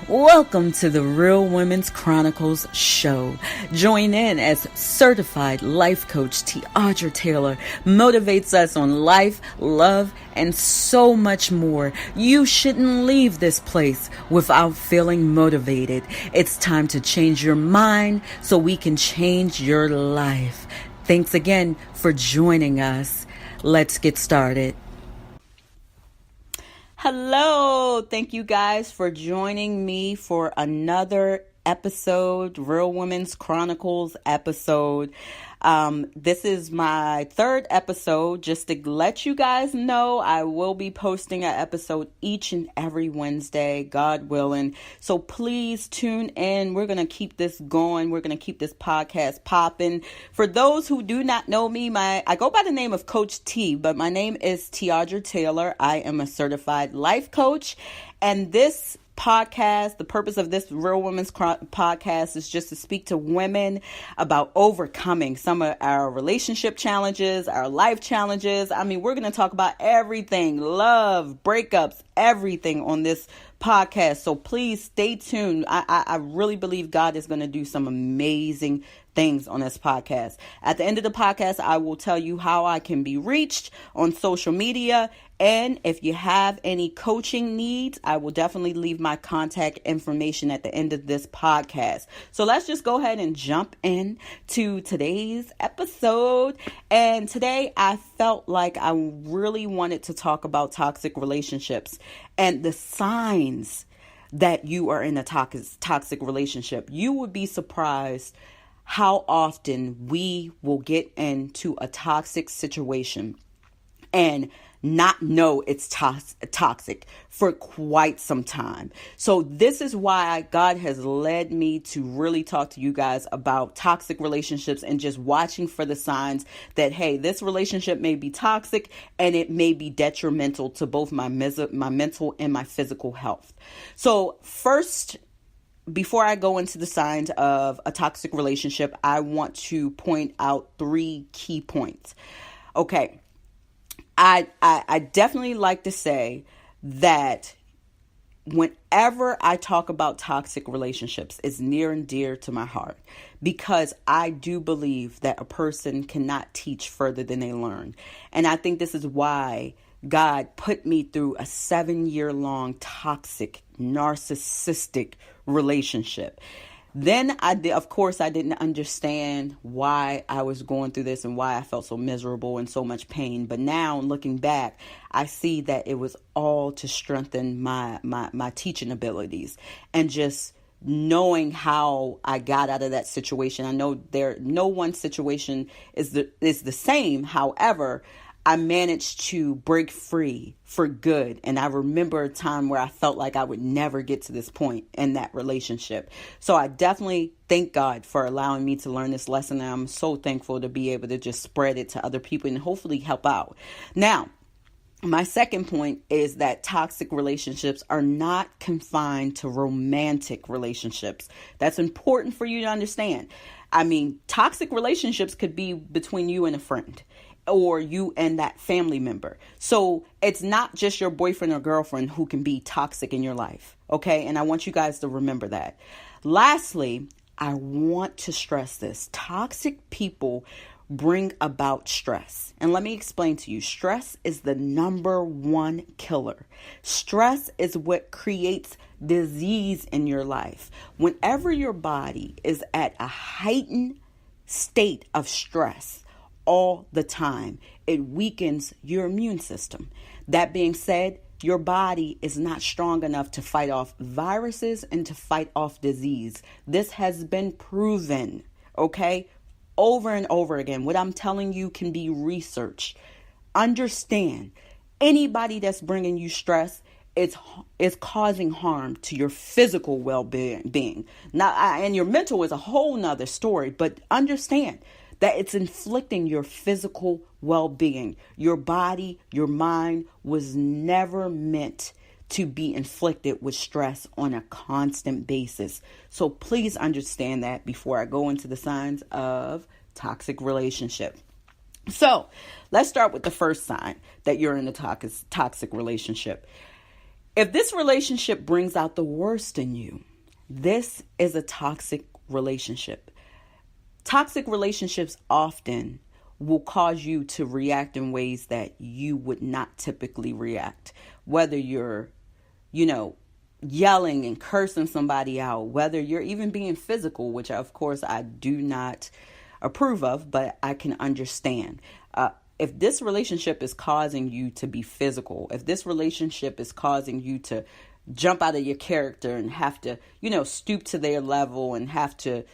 Welcome to the Real Women's Chronicles show. Join in as certified life coach Tiadra Taylor motivates us on life, love, and so much more. You shouldn't leave this place without feeling motivated. It's time to change your mind so we can change your life. Thanks again for joining us. Let's get started. Hello. Thank you guys for joining me for another episode, Real Women's Chronicles episode. This is my third episode. Just to let you guys know, I will be posting an episode each and every Wednesday, God willing. So please tune in. We're going to keep this going. We're going to keep this podcast popping. For those who do not know me, I go by the name of Coach T, but my name is Tiadra Taylor. I am a certified life coach, and this podcast, the purpose of this Real Women's podcast is just to speak to women about overcoming some of our relationship challenges, our life challenges. I mean, we're going to talk about everything, love, breakups, everything on this podcast. So please stay tuned. I really believe God is going to do some amazing things on this podcast. At the end of the podcast, I will tell you how I can be reached on social media. And if you have any coaching needs, I will definitely leave my contact information at the end of this podcast. So let's just go ahead and jump in to today's episode. And today I felt like I really wanted to talk about toxic relationships and the signs that you are in a toxic relationship. You would be surprised how often we will get into a toxic situation and not know it's toxic for quite some time. So this is why God has led me to really talk to you guys about toxic relationships and just watching for the signs that, hey, this relationship may be toxic and it may be detrimental to both my mental and my physical health. So first, before I go into the signs of a toxic relationship, I want to point out 3 key points. Okay. I definitely like to say that whenever I talk about toxic relationships, it's near and dear to my heart because I do believe that a person cannot teach further than they learn. And I think this is why God put me through a 7-year-long toxic, narcissistic relationship. Then I didn't understand why I was going through this and why I felt so miserable and so much pain. But now looking back, I see that it was all to strengthen my teaching abilities and just knowing how I got out of that situation. I know no one situation is the same. However, I managed to break free for good. And I remember a time where I felt like I would never get to this point in that relationship. So I definitely thank God for allowing me to learn this lesson. And I'm so thankful to be able to just spread it to other people and hopefully help out. Now, my second point is that toxic relationships are not confined to romantic relationships. That's important for you to understand. I mean, toxic relationships could be between you and a friend, or you and that family member. So it's not just your boyfriend or girlfriend who can be toxic in your life. Okay. And I want you guys to remember that. Lastly, I want to stress this. Toxic people bring about stress. And let me explain to you. Stress is the number one killer. Stress is what creates disease in your life. Whenever your body is at a heightened state of stress, all the time, it weakens your immune system. That being said, your body is not strong enough to fight off viruses and to fight off disease. This has been proven, okay, over and over again. What I'm telling you can be researched. Understand, anybody that's bringing you stress is causing harm to your physical well-being. Now, and your mental is a whole nother story, but understand that it's inflicting your physical well-being. Your body, your mind was never meant to be inflicted with stress on a constant basis. So please understand that before I go into the signs of toxic relationship. So let's start with the first sign that you're in a toxic relationship. If this relationship brings out the worst in you, this is a toxic relationship. Toxic relationships often will cause you to react in ways that you would not typically react. Whether you're, yelling and cursing somebody out, whether you're even being physical, which of course I do not approve of, but I can understand. If this relationship is causing you to be physical, if this relationship is causing you to jump out of your character and have to, stoop to their level and have to,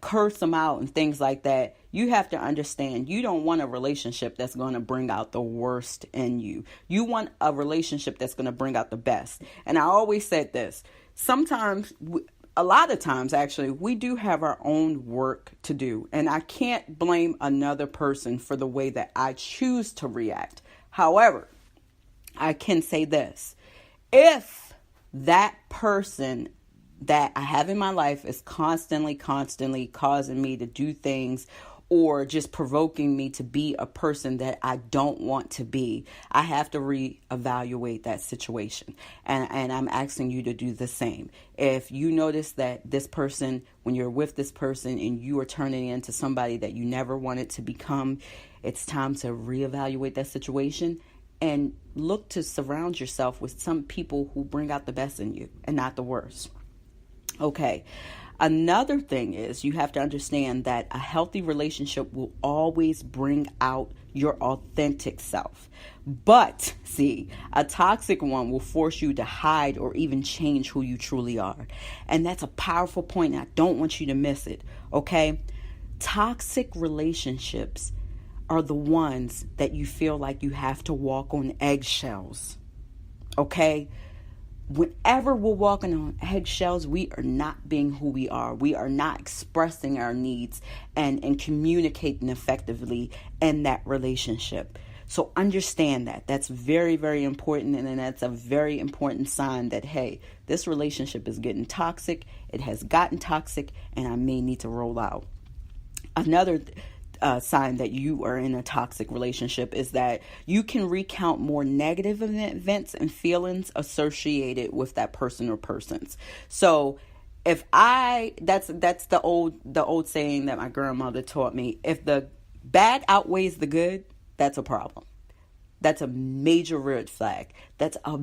curse them out and things like that, you have to understand you don't want a relationship that's going to bring out the worst in you. You want a relationship that's going to bring out the best. And I always said this, a lot of times, actually, we do have our own work to do. And I can't blame another person for the way that I choose to react. However, I can say this. If that person that I have in my life is constantly causing me to do things or just provoking me to be a person that I don't want to be, I have to reevaluate that situation. And I'm asking you to do the same. If you notice that this person, when you're with this person and you are turning into somebody that you never wanted to become, it's time to reevaluate that situation and look to surround yourself with some people who bring out the best in you and not the worst. Okay. Another thing is you have to understand that a healthy relationship will always bring out your authentic self. But see, a toxic one will force you to hide or even change who you truly are. And that's a powerful point. I don't want you to miss it. Okay. Toxic relationships are the ones that you feel like you have to walk on eggshells. Okay. Whenever we're walking on eggshells, we are not being who we are. We are not expressing our needs and communicating effectively in that relationship. So understand that. That's very, very important. And that's a very important sign that, hey, this relationship is getting toxic. It has gotten toxic and I may need to roll out. Another sign that you are in a toxic relationship is that you can recount more negative events and feelings associated with that person or persons. So that's the old saying that my grandmother taught me. If the bad outweighs the good, that's a problem. That's a major red flag. That's a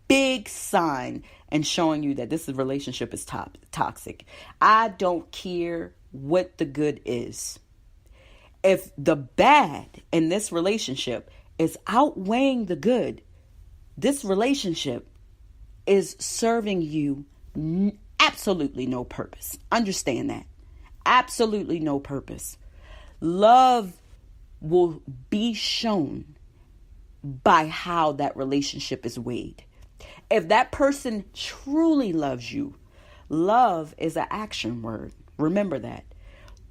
big sign and showing you that this relationship is toxic. I don't care what the good is. If the bad in this relationship is outweighing the good, this relationship is serving you absolutely no purpose. Understand that. Absolutely no purpose. Love will be shown by how that relationship is weighed. If that person truly loves you, love is an action word. Remember that.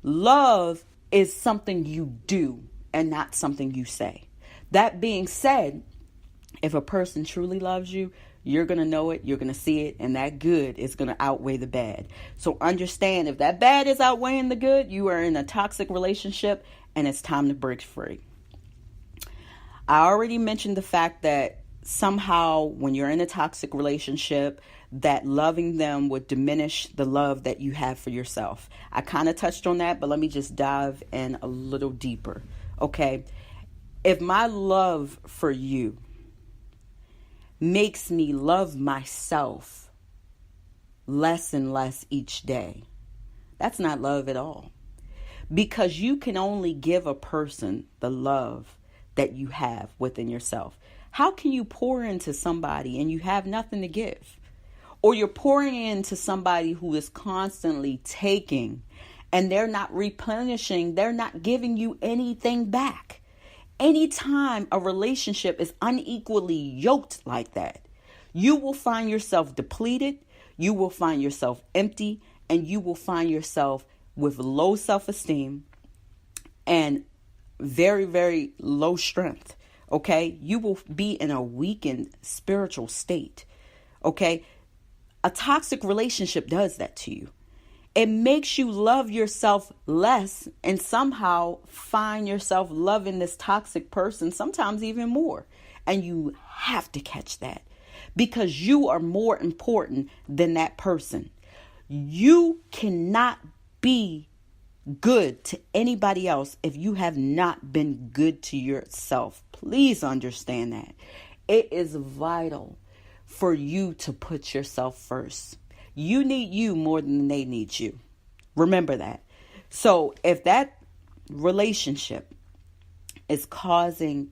Love is something you do and not something you say. That being said, if a person truly loves you, you're going to know it, you're going to see it, and that good is going to outweigh the bad. So understand, if that bad is outweighing the good, you are in a toxic relationship and it's time to break free. I already mentioned the fact that somehow when you're in a toxic relationship, that loving them would diminish the love that you have for yourself. I kind of touched on that, but let me just dive in a little deeper. Okay. If my love for you makes me love myself less and less each day, that's not love at all. Because you can only give a person the love that you have within yourself. How can you pour into somebody and you have nothing to give? Or you're pouring into somebody who is constantly taking and they're not replenishing, they're not giving you anything back. Anytime a relationship is unequally yoked like that, you will find yourself depleted, you will find yourself empty, and you will find yourself with low self-esteem and very, very low strength. Okay? You will be in a weakened spiritual state. Okay? A toxic relationship does that to you. It makes you love yourself less and somehow find yourself loving this toxic person, sometimes even more. And you have to catch that because you are more important than that person. You cannot be good to anybody else if you have not been good to yourself. Please understand that. It is vital for you to put yourself first. You need you more than they need you. Remember that. So if that relationship is causing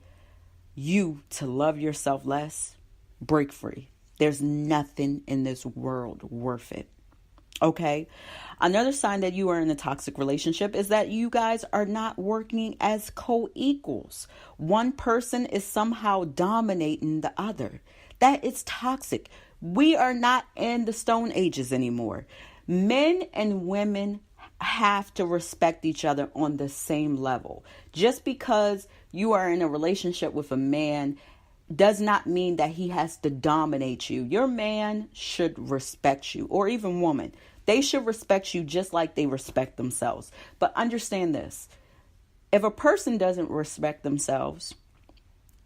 you to love yourself less, break free. There's nothing in this world worth it. Okay. Another sign that you are in a toxic relationship is that you guys are not working as co-equals. One person is somehow dominating the other. That is toxic. We are not in the Stone Ages anymore. Men and women have to respect each other on the same level. Just because you are in a relationship with a man does not mean that he has to dominate you. Your man should respect you, or even woman. They should respect you just like they respect themselves. But understand this. If a person doesn't respect themselves,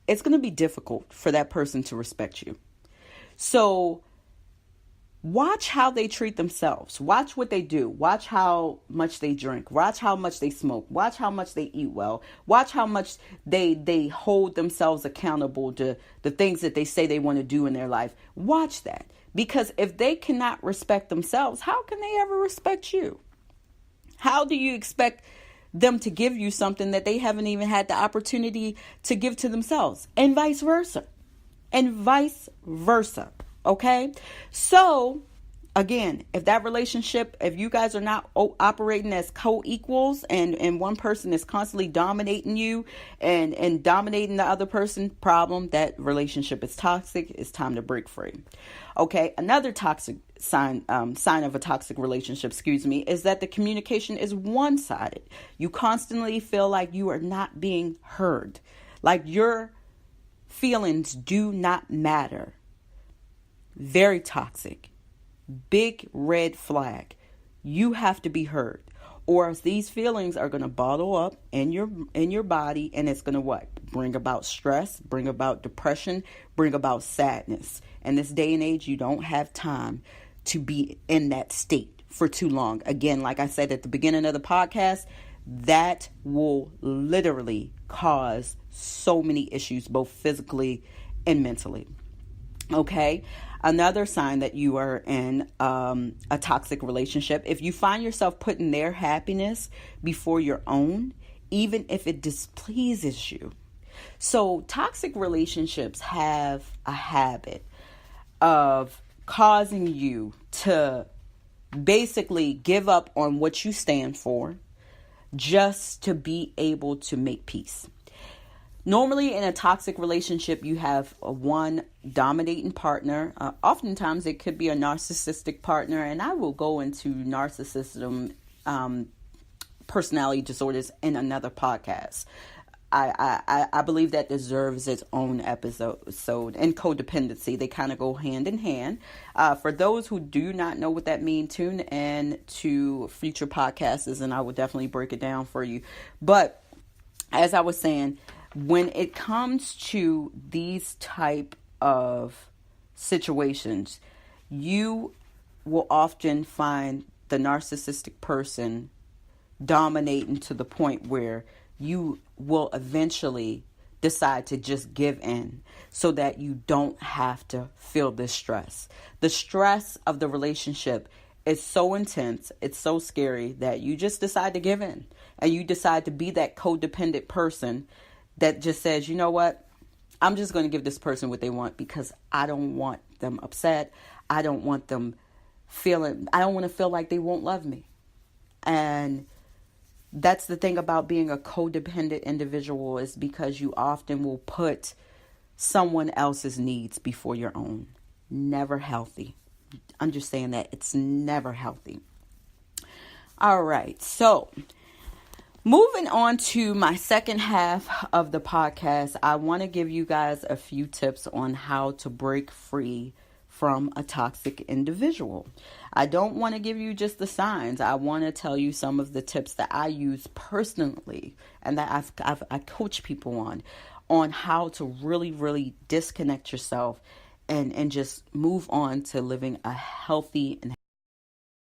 it's going to be difficult for that person to respect you. So watch how they treat themselves. Watch what they do. Watch how much they drink. Watch how much they smoke. Watch how much they eat well. Watch how much they hold themselves accountable to the things that they say they want to do in their life. Watch that. Because if they cannot respect themselves, how can they ever respect you? How do you expect them to give you something that they haven't even had the opportunity to give to themselves? And vice versa. And vice versa. Okay? So, again, if that relationship, if you guys are not operating as co-equals and one person is constantly dominating you and dominating the other person, problem, that relationship is toxic. It's time to break free. Okay, another toxic sign of a toxic relationship, is that the communication is one-sided. You constantly feel like you are not being heard, like your feelings do not matter. Very toxic. Big red flag. You have to be heard, or else these feelings are going to bottle up in your body, and it's going to what? Bring about stress, bring about depression, bring about sadness. In this day and age, you don't have time to be in that state for too long. Again, like I said at the beginning of the podcast, that will literally cause so many issues, both physically and mentally. Okay. Another sign that you are in a toxic relationship, if you find yourself putting their happiness before your own, even if it displeases you. So toxic relationships have a habit of causing you to basically give up on what you stand for just to be able to make peace. Normally in a toxic relationship, you have one dominating partner. Oftentimes it could be a narcissistic partner, and I will go into narcissism, personality disorders in another podcast. I believe that deserves its own episode. And codependency, they kind of go hand in hand. For those who do not know what that means, tune in to future podcasts, and I will definitely break it down for you. But as I was saying, when it comes to these type of situations, you will often find the narcissistic person dominating to the point where you will eventually decide to just give in so that you don't have to feel this stress. The stress of the relationship is so intense, it's so scary that you just decide to give in, and you decide to be that codependent person that just says, you know what, I'm just going to give this person what they want because I don't want them upset. I don't want them I don't want to feel like they won't love me. And that's the thing about being a codependent individual, is because you often will put someone else's needs before your own. Never healthy. Understand that. It's never healthy. All right. So moving on to my second half of the podcast, I want to give you guys a few tips on how to break free from a toxic individual. I don't want to give you just the signs. I want to tell you some of the tips that I use personally and that I coach people on how to really, really disconnect yourself and just move on to living a healthy and